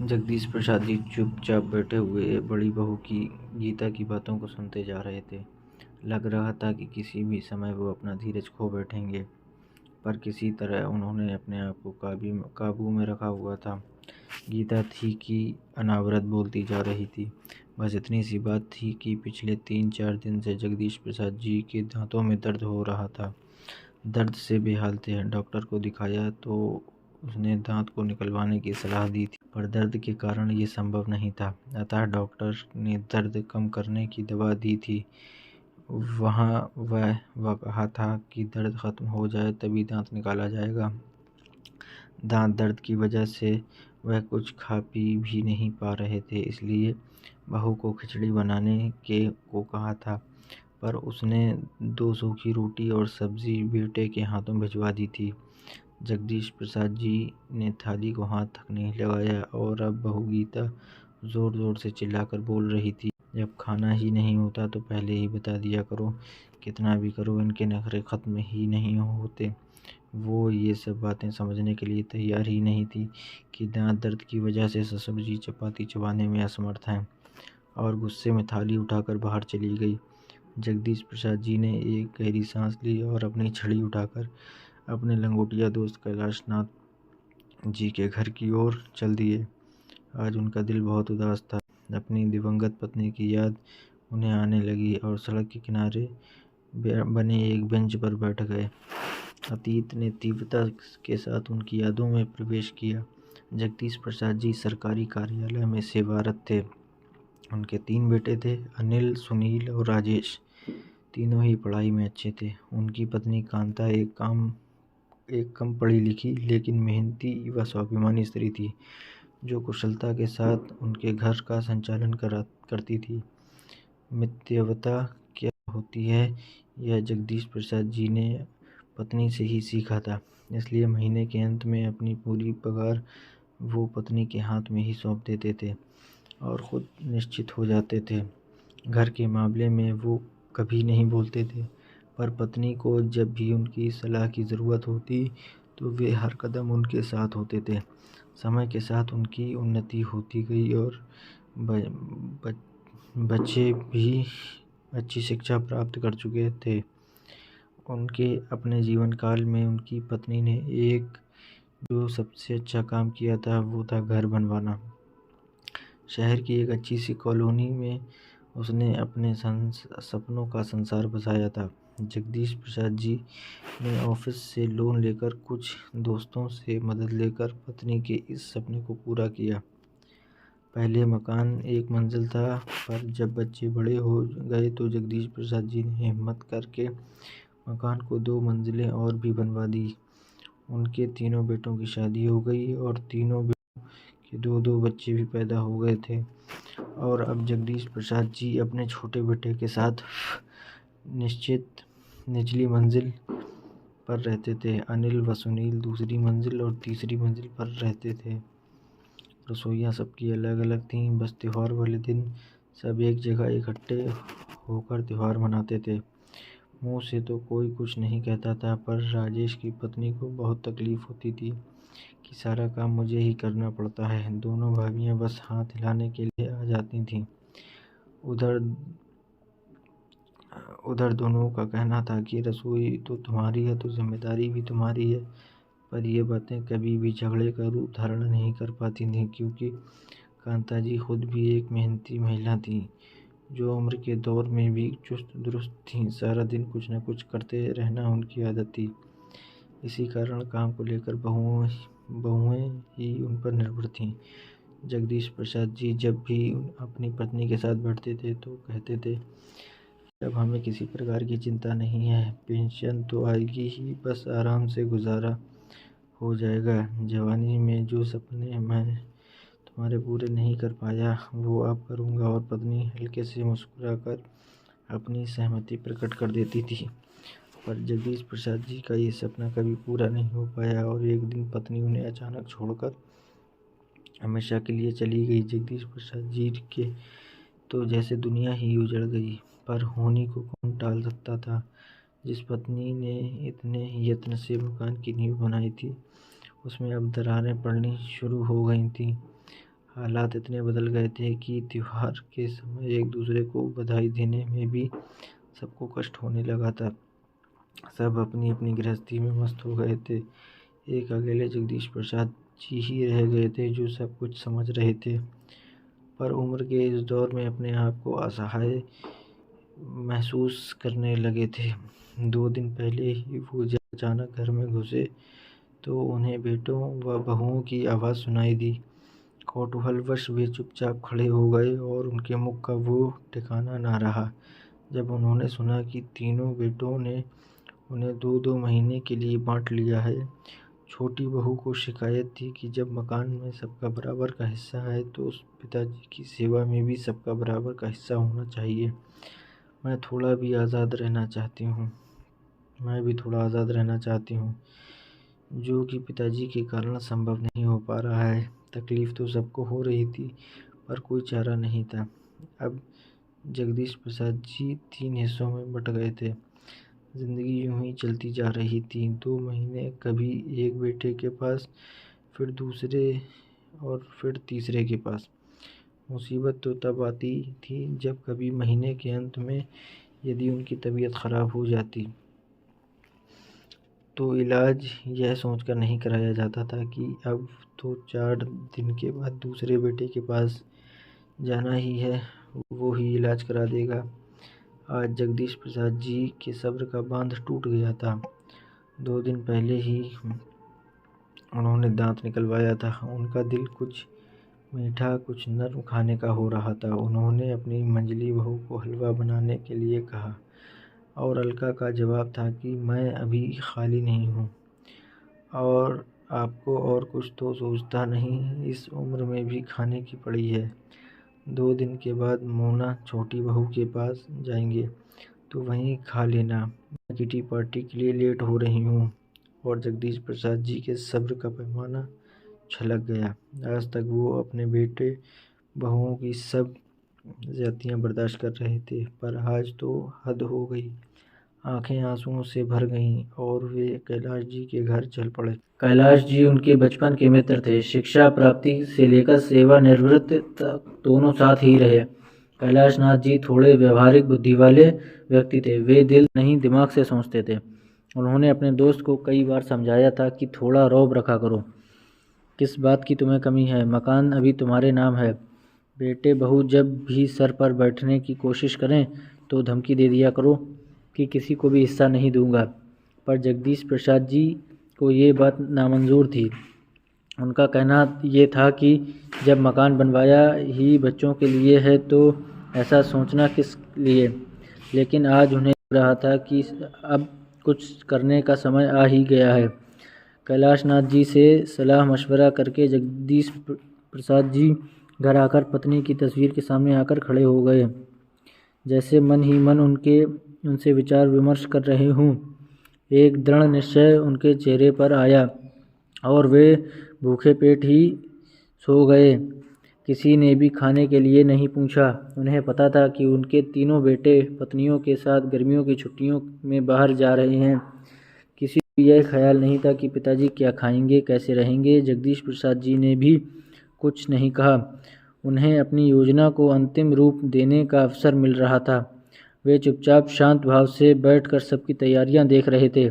जगदीश प्रसाद जी चुपचाप बैठे हुए बड़ी बहू की गीता की बातों को सुनते जा रहे थे। लग रहा था कि किसी भी समय वो अपना धीरज खो बैठेंगे, पर किसी तरह उन्होंने अपने आप को काबू में रखा हुआ था। गीता थी कि अनावरत बोलती जा रही थी। बस इतनी सी बात थी कि पिछले 3-4 दिन से जगदीश प्रसाद जी के दांतों में दर्द हो रहा था। दर्द से बेहाल थे। डॉक्टर को दिखाया तो उसने दांत को निकलवाने की सलाह दी थी, पर दर्द के कारण ये संभव नहीं था। अतः डॉक्टर ने दर्द कम करने की दवा दी थी। वह कहा था कि दर्द खत्म हो जाए तभी दांत निकाला जाएगा। दांत दर्द की वजह से वह कुछ खा पी भी नहीं पा रहे थे, इसलिए बहू को खिचड़ी बनाने को कहा था, पर उसने 2 सूखी रोटी और सब्जी बेटे के हाथों भिजवा दी थी। जगदीश प्रसाद जी ने थाली को हाथ तक नहीं लगाया और अब बहू गीता जोर जोर से चिल्लाकर बोल रही थी, जब खाना ही नहीं होता तो पहले ही बता दिया करो। कितना भी करो इनके नखरे खत्म ही नहीं होते। वो ये सब बातें समझने के लिए तैयार ही नहीं थी कि दांत दर्द की वजह से ससुर जी चपाती चबाने में असमर्थ हैं, और गुस्से में थाली उठाकर बाहर चली गई। जगदीश प्रसाद जी ने एक गहरी सांस ली और अपनी छड़ी उठाकर अपने लंगोटिया दोस्त कैलाशनाथ जी के घर की ओर चल दिए। आज उनका दिल बहुत उदास था। अपनी दिवंगत पत्नी की याद उन्हें आने लगी और सड़क के किनारे बने एक बेंच पर बैठ गए। अतीत ने तीव्रता के साथ उनकी यादों में प्रवेश किया। जगदीश प्रसाद जी सरकारी कार्यालय में सेवारत थे। उनके 3 बेटे थे, अनिल, सुनील और राजेश। तीनों ही पढ़ाई में अच्छे थे। उनकी पत्नी कांता एक कम पढ़ी लिखी लेकिन मेहनती व स्वाभिमानी स्त्री थी, जो कुशलता के साथ उनके घर का संचालन करती थी। मितव्ययता क्या होती है, यह जगदीश प्रसाद जी ने पत्नी से ही सीखा था। इसलिए महीने के अंत में अपनी पूरी पगार वो पत्नी के हाथ में ही सौंप देते थे और खुद निश्चित हो जाते थे। घर के मामले में वो कभी नहीं बोलते थे, पर पत्नी को जब भी उनकी सलाह की ज़रूरत होती तो वे हर कदम उनके साथ होते थे। समय के साथ उनकी उन्नति होती गई और बच्चे भी अच्छी शिक्षा प्राप्त कर चुके थे। उनके अपने जीवन काल में उनकी पत्नी ने जो सबसे अच्छा काम किया था वो था घर बनवाना। शहर की एक अच्छी सी कॉलोनी में उसने अपने सपनों का संसार बसाया था। जगदीश प्रसाद जी ने ऑफिस से लोन लेकर कुछ दोस्तों से मदद लेकर पत्नी के इस सपने को पूरा किया। पहले मकान 1 मंजिल था, पर जब बच्चे बड़े हो गए तो जगदीश प्रसाद जी ने हिम्मत करके मकान को 2 मंजिलें और भी बनवा दी। उनके तीनों बेटों की शादी हो गई और तीनों बेटों के 2-2 बच्चे भी पैदा हो गए थे, और अब जगदीश प्रसाद जी अपने छोटे बेटे के साथ निश्चित निचली मंजिल पर रहते थे। अनिल व सुनील दूसरी मंजिल और तीसरी मंजिल पर रहते थे। रसोइयाँ सबकी अलग अलग थीं। बस त्योहार वाले दिन सब एक जगह इकट्ठे होकर त्योहार मनाते थे। मुँह से तो कोई कुछ नहीं कहता था, पर राजेश की पत्नी को बहुत तकलीफ होती थी कि सारा काम मुझे ही करना पड़ता है। दोनों भाभियाँ बस हाथ हिलाने के लिए आ जाती थीं। उधर दोनों का कहना था कि रसोई तो तुम्हारी है तो जिम्मेदारी भी तुम्हारी है, पर ये बातें कभी भी झगड़े का रूप धारण नहीं कर पाती थीं, क्योंकि कांता जी खुद भी एक मेहनती महिला थीं, जो उम्र के दौर में भी चुस्त दुरुस्त थीं। सारा दिन कुछ न कुछ करते रहना उनकी आदत थी। इसी कारण काम को लेकर बहुएं ही उन पर निर्भर थीं। जगदीश प्रसाद जी जब भी अपनी पत्नी के साथ बैठते थे तो कहते थे, अब हमें किसी प्रकार की चिंता नहीं है, पेंशन तो आएगी ही, बस आराम से गुजारा हो जाएगा। जवानी में जो सपने मैं तुम्हारे पूरे नहीं कर पाया वो अब करूँगा। और पत्नी हल्के से मुस्कुराकर अपनी सहमति प्रकट कर देती थी। पर जगदीश प्रसाद जी का ये सपना कभी पूरा नहीं हो पाया और एक दिन पत्नी उन्हें अचानक छोड़कर हमेशा के लिए चली गई। जगदीश प्रसाद जी के तो जैसे दुनिया ही उजड़ गई, पर होनी को कौन टाल सकता था। जिस पत्नी ने इतने यत्न से मकान की नींव बनाई थी, उसमें अब दरारें पड़नी शुरू हो गई थीं। हालात इतने बदल गए थे कि त्योहार के समय एक दूसरे को बधाई देने में भी सबको कष्ट होने लगा था। सब अपनी अपनी गृहस्थी में मस्त हो गए थे। एक अकेले जगदीश प्रसाद जी ही रह गए थे जो सब कुछ समझ रहे थे, पर उम्र के इस दौर में अपने आप को असहाय महसूस करने लगे थे। 2 दिन पहले ही वो जब अचानक घर में घुसे तो उन्हें बेटों व बहुओं की आवाज़ सुनाई दी। कौतूहलवश वे चुपचाप खड़े हो गए और उनके मुख का वो ठिकाना ना रहा जब उन्होंने सुना कि तीनों बेटों ने उन्हें 2-2 महीने के लिए बांट लिया है। छोटी बहू को शिकायत थी कि जब मकान में सबका बराबर का हिस्सा है तो उस पिताजी की सेवा में भी सबका बराबर का हिस्सा होना चाहिए। मैं भी थोड़ा आज़ाद रहना चाहती हूँ, जो कि पिताजी के कारण संभव नहीं हो पा रहा है। तकलीफ़ तो सबको हो रही थी, पर कोई चारा नहीं था। अब जगदीश प्रसाद जी 3 हिस्सों में बँट गए थे। ज़िंदगी यूं ही चलती जा रही थी। 2 महीने कभी एक बेटे के पास, फिर दूसरे और फिर तीसरे के पास। मुसीबत तो तब आती थी जब कभी महीने के अंत में यदि उनकी तबीयत ख़राब हो जाती तो इलाज यह सोचकर नहीं कराया जाता था कि अब तो 4 दिन के बाद दूसरे बेटे के पास जाना ही है, वो ही इलाज करा देगा। आज जगदीश प्रसाद जी के सब्र का बांध टूट गया था। 2 दिन पहले ही उन्होंने दांत निकलवाया था। उनका दिल कुछ मीठा कुछ नर्म खाने का हो रहा था। उन्होंने अपनी मंझली बहू को हलवा बनाने के लिए कहा और अलका का जवाब था कि मैं अभी खाली नहीं हूँ और आपको और कुछ तो सोचता नहीं, इस उम्र में भी खाने की पड़ी है। 2 दिन के बाद मोना छोटी बहू के पास जाएंगे तो वहीं खा लेना। मैं किटी पार्टी के लिए लेट हो रही हूँ। और जगदीश प्रसाद जी के सब्र का पैमाना छलक गया। आज तक वो अपने बेटे बहुओं की सब ज़्यादतियाँ बर्दाश्त कर रहे थे, पर आज तो हद हो गई। आंखें आंसुओं से भर गईं और वे कैलाश जी के घर चल पड़े। कैलाश जी उनके बचपन के मित्र थे। शिक्षा प्राप्ति से लेकर सेवानिवृत्ति तक दोनों साथ ही रहे। कैलाश नाथ जी थोड़े व्यवहारिक बुद्धि वाले व्यक्ति थे। वे दिल नहीं दिमाग से सोचते थे। उन्होंने अपने दोस्त को कई बार समझाया था कि थोड़ा रौब रखा करो। किस बात की तुम्हें कमी है? मकान अभी तुम्हारे नाम है। बेटे बहू जब भी सर पर बैठने की कोशिश करें तो धमकी दे दिया करो कि किसी को भी हिस्सा नहीं दूंगा। पर जगदीश प्रसाद जी को ये बात नामंजूर थी। उनका कहना ये था कि जब मकान बनवाया ही बच्चों के लिए है तो ऐसा सोचना किस लिए। लेकिन आज उन्हें लग रहा था कि अब कुछ करने का समय आ ही गया है। कैलाश नाथ जी से सलाह मशवरा करके जगदीश प्रसाद जी घर आकर पत्नी की तस्वीर के सामने आकर खड़े हो गए, जैसे मन ही मन उनसे विचार विमर्श कर रहे हों। एक दृढ़ निश्चय उनके चेहरे पर आया और वे भूखे पेट ही सो गए। किसी ने भी खाने के लिए नहीं पूछा। उन्हें पता था कि उनके तीनों बेटे पत्नियों के साथ गर्मियों की छुट्टियों में बाहर जा रहे हैं। किसी को यह ख्याल नहीं था कि पिताजी क्या खाएंगे, कैसे रहेंगे। जगदीश प्रसाद जी ने भी कुछ नहीं कहा। उन्हें अपनी योजना को अंतिम रूप देने का अवसर मिल रहा था। वे चुपचाप शांत भाव से बैठकर सबकी तैयारियां देख रहे थे।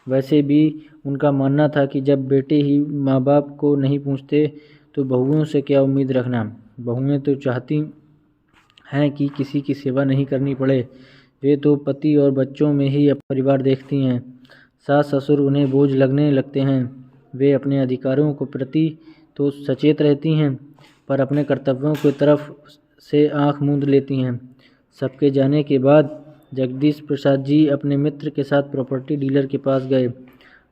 वैसे भी उनका मानना था कि जब बेटे ही माँ बाप को नहीं पूछते तो बहुओं से क्या उम्मीद रखना। बहुएं तो चाहती हैं कि किसी की सेवा नहीं करनी पड़े। वे तो पति और बच्चों में ही अपना परिवार देखती हैं। सास ससुर उन्हें बोझ लगने लगते हैं। वे अपने अधिकारों को प्रति तो सचेत रहती हैं, पर अपने कर्तव्यों की तरफ से आंख मूंद लेती हैं। सबके जाने के बाद जगदीश प्रसाद जी अपने मित्र के साथ प्रॉपर्टी डीलर के पास गए।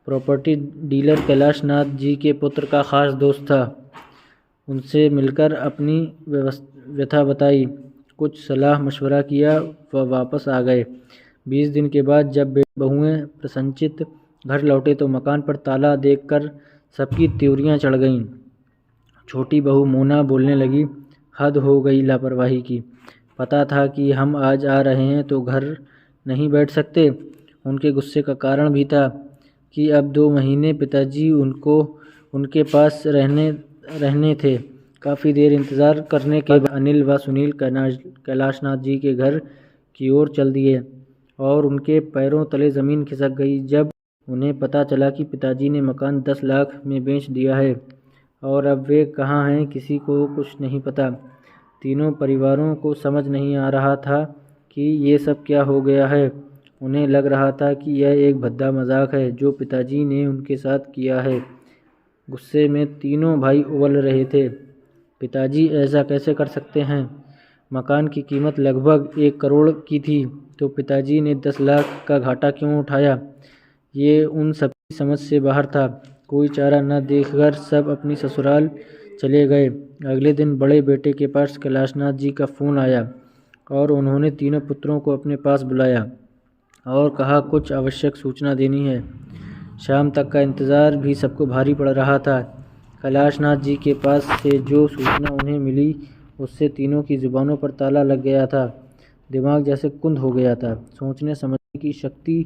प्रॉपर्टी डीलर कैलाश नाथ जी के पुत्र का खास दोस्त था। उनसे मिलकर अपनी व्यथा बताई, कुछ सलाह मशवरा किया व वापस आ गए। 20 दिन के बाद जब बहुएं प्रसन्नचित्त घर लौटे तो मकान पर ताला देखकर सबकी त्योरियां चढ़ गईं। छोटी बहू मोना बोलने लगी, हद हो गई लापरवाही की। पता था कि हम आज आ रहे हैं तो घर नहीं बैठ सकते। उनके गुस्से का कारण भी था कि अब 2 महीने पिताजी उनके पास रहने थे। काफ़ी देर इंतज़ार करने के बाद अनिल व सुनील कैलाशनाथ जी के घर की ओर चल दिए और उनके पैरों तले ज़मीन खिसक गई जब उन्हें पता चला कि पिताजी ने मकान 10 लाख में बेच दिया है और अब वे कहाँ हैं किसी को कुछ नहीं पता। तीनों परिवारों को समझ नहीं आ रहा था कि ये सब क्या हो गया है। उन्हें लग रहा था कि यह एक भद्दा मजाक है जो पिताजी ने उनके साथ किया है। गुस्से में तीनों भाई उबल रहे थे। पिताजी ऐसा कैसे कर सकते हैं? मकान की कीमत लगभग 1 करोड़ की थी तो पिताजी ने 10 लाख का घाटा क्यों उठाया? ये उन सबकी समझ से बाहर था। कोई चारा न देखकर सब अपनी ससुराल चले गए। अगले दिन बड़े बेटे के पास कैलाशनाथ जी का फ़ोन आया और उन्होंने तीनों पुत्रों को अपने पास बुलाया और कहा कुछ आवश्यक सूचना देनी है। शाम तक का इंतज़ार भी सबको भारी पड़ रहा था। कैलाशनाथ जी के पास से जो सूचना उन्हें मिली उससे तीनों की ज़ुबानों पर ताला लग गया था। दिमाग जैसे कुंद हो गया था। सोचने समझने की शक्ति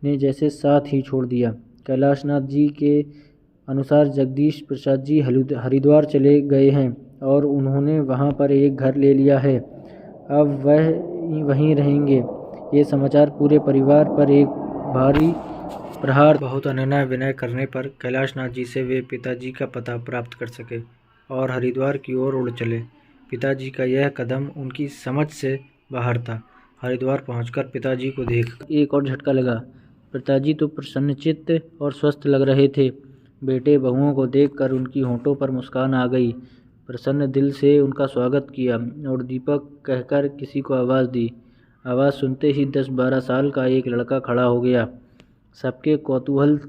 ने जैसे साथ ही छोड़ दिया। कैलाशनाथ जी के अनुसार जगदीश प्रसाद जी हरिद्वार चले गए हैं और उन्होंने वहां पर एक घर ले लिया है। अब वह वहीं रहेंगे। ये समाचार पूरे परिवार पर एक भारी प्रहार। बहुत अनुनय विनय करने पर कैलाशनाथ जी से वे पिताजी का पता प्राप्त कर सके और हरिद्वार की ओर उड़ चले। पिताजी का यह कदम उनकी समझ से बाहर था। हरिद्वार पहुंचकर पिताजी को देख एक और झटका लगा। पिताजी तो प्रसन्नचित्त और स्वस्थ लग रहे थे। बेटे बहुओं को देखकर उनकी होंठों पर मुस्कान आ गई। प्रसन्न दिल से उनका स्वागत किया और दीपक कहकर किसी को आवाज़ दी। आवाज़ सुनते ही 10-12 साल का एक लड़का खड़ा हो गया। सबके कौतूहल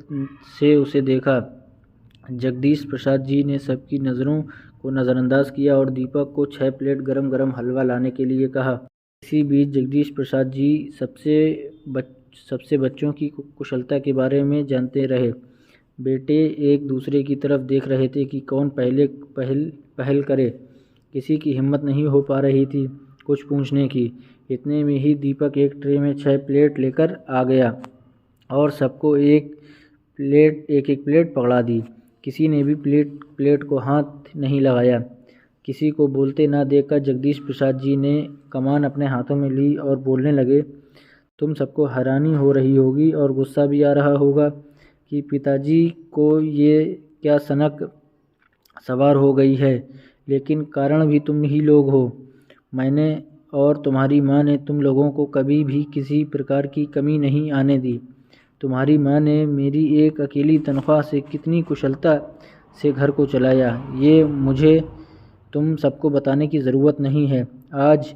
से उसे देखा। जगदीश प्रसाद जी ने सबकी नज़रों को नज़रअंदाज किया और दीपक को 6 प्लेट गरम गरम हलवा लाने के लिए कहा। इसी बीच जगदीश प्रसाद जी सबसे बच्चों की कुशलता के बारे में जानते रहे। बेटे एक दूसरे की तरफ देख रहे थे कि कौन पहल करे। किसी की हिम्मत नहीं हो पा रही थी कुछ पूछने की। इतने में ही दीपक एक ट्रे में 6 प्लेट लेकर आ गया और सबको एक एक प्लेट पकड़ा दी। किसी ने भी प्लेट को हाथ नहीं लगाया। किसी को बोलते ना देखकर जगदीश प्रसाद जी ने कमान अपने हाथों में ली और बोलने लगे, तुम सबको हैरानी हो रही होगी और गुस्सा भी आ रहा होगा कि पिताजी को ये क्या सनक सवार हो गई है, लेकिन कारण भी तुम ही लोग हो। मैंने और तुम्हारी माँ ने तुम लोगों को कभी भी किसी प्रकार की कमी नहीं आने दी। तुम्हारी माँ ने मेरी एक अकेली तनख्वाह से कितनी कुशलता से घर को चलाया, ये मुझे तुम सबको बताने की ज़रूरत नहीं है। आज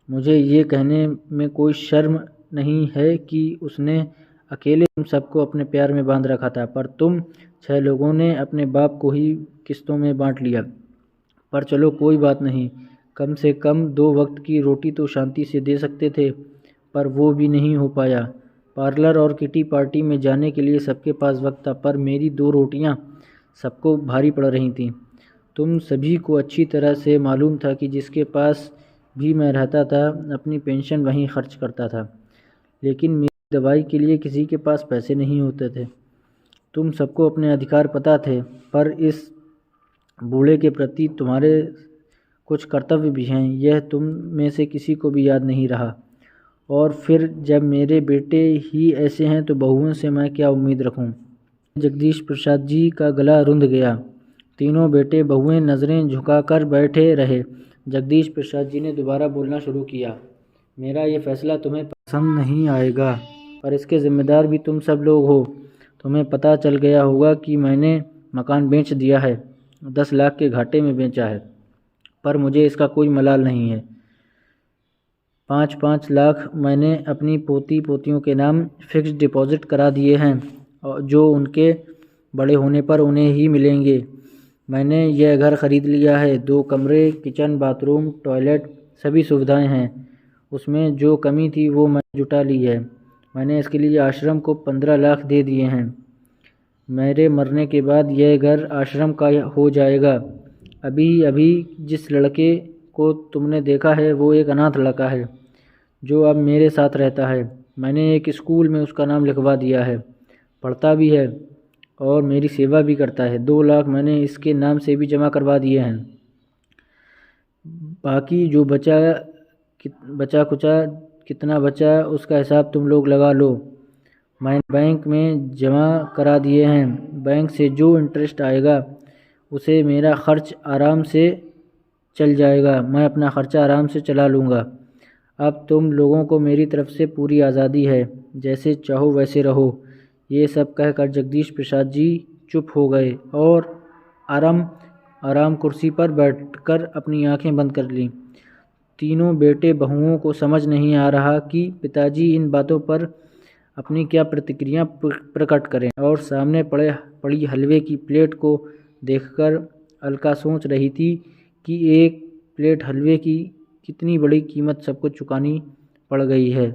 मुझे ये कहने में कोई शर्म नहीं है कि उसने अकेले तुम सबको अपने प्यार में बांध रखा था, पर तुम 6 लोगों ने अपने बाप को ही किस्तों में बांट लिया। पर चलो कोई बात नहीं, कम से कम 2 वक्त की रोटी तो शांति से दे सकते थे, पर वो भी नहीं हो पाया। पार्लर और किटी पार्टी में जाने के लिए सबके पास वक्त था, पर मेरी 2 रोटियां सबको भारी पड़ रही थीं। तुम सभी को अच्छी तरह से मालूम था कि जिसके पास भी मैं रहता था अपनी पेंशन वहीं खर्च करता था, लेकिन मेरी दवाई के लिए किसी के पास पैसे नहीं होते थे। तुम सबको अपने अधिकार पता थे, पर इस बूढ़े के प्रति तुम्हारे कुछ कर्तव्य भी हैं, यह तुम में से किसी को भी याद नहीं रहा। और फिर जब मेरे बेटे ही ऐसे हैं तो बहुओं से मैं क्या उम्मीद रखूं? जगदीश प्रसाद जी का गला रुंध गया। तीनों बेटे बहुएं नज़रें झुकाकर बैठे रहे। जगदीश प्रसाद जी ने दोबारा बोलना शुरू किया, मेरा ये फैसला तुम्हें पसंद नहीं आएगा, पर इसके ज़िम्मेदार भी तुम सब लोग हो। तुम्हें पता चल गया होगा कि मैंने मकान बेच दिया है, 10 लाख के घाटे में बेचा है, पर मुझे इसका कोई मलाल नहीं है। 5-5 लाख मैंने अपनी पोतियों के नाम फिक्स्ड डिपॉजिट करा दिए हैं, और जो उनके बड़े होने पर उन्हें ही मिलेंगे। मैंने यह घर ख़रीद लिया है, 2 कमरे, किचन, बाथरूम, टॉयलेट, सभी सुविधाएं हैं। उसमें जो कमी थी वो मैंने जुटा ली है। मैंने इसके लिए आश्रम को 15 लाख दे दिए हैं। मेरे मरने के बाद यह घर आश्रम का हो जाएगा। अभी जिस लड़के को तुमने देखा है वो एक अनाथ लड़का है जो अब मेरे साथ रहता है। मैंने एक स्कूल में उसका नाम लिखवा दिया है, पढ़ता भी है और मेरी सेवा भी करता है। 2 लाख मैंने इसके नाम से भी जमा करवा दिए हैं। बाकी जो बचा कुचा कितना बचा उसका हिसाब तुम लोग लगा लो। मैंने बैंक में जमा करा दिए हैं। बैंक से जो इंटरेस्ट आएगा उसे मेरा खर्च आराम से चल जाएगा। मैं अपना खर्चा आराम से चला लूँगा। अब तुम लोगों को मेरी तरफ से पूरी आज़ादी है, जैसे चाहो वैसे रहो। ये सब कहकर जगदीश प्रसाद जी चुप हो गए और आराम कुर्सी पर बैठकर अपनी आंखें बंद कर लीं। तीनों बेटे बहुओं को समझ नहीं आ रहा कि पिताजी इन बातों पर अपनी क्या प्रतिक्रिया प्रकट करें, और सामने पड़ी हलवे की प्लेट को देखकर अलका सोच रही थी कि एक प्लेट हलवे की कितनी बड़ी कीमत सबको चुकानी पड़ गई है।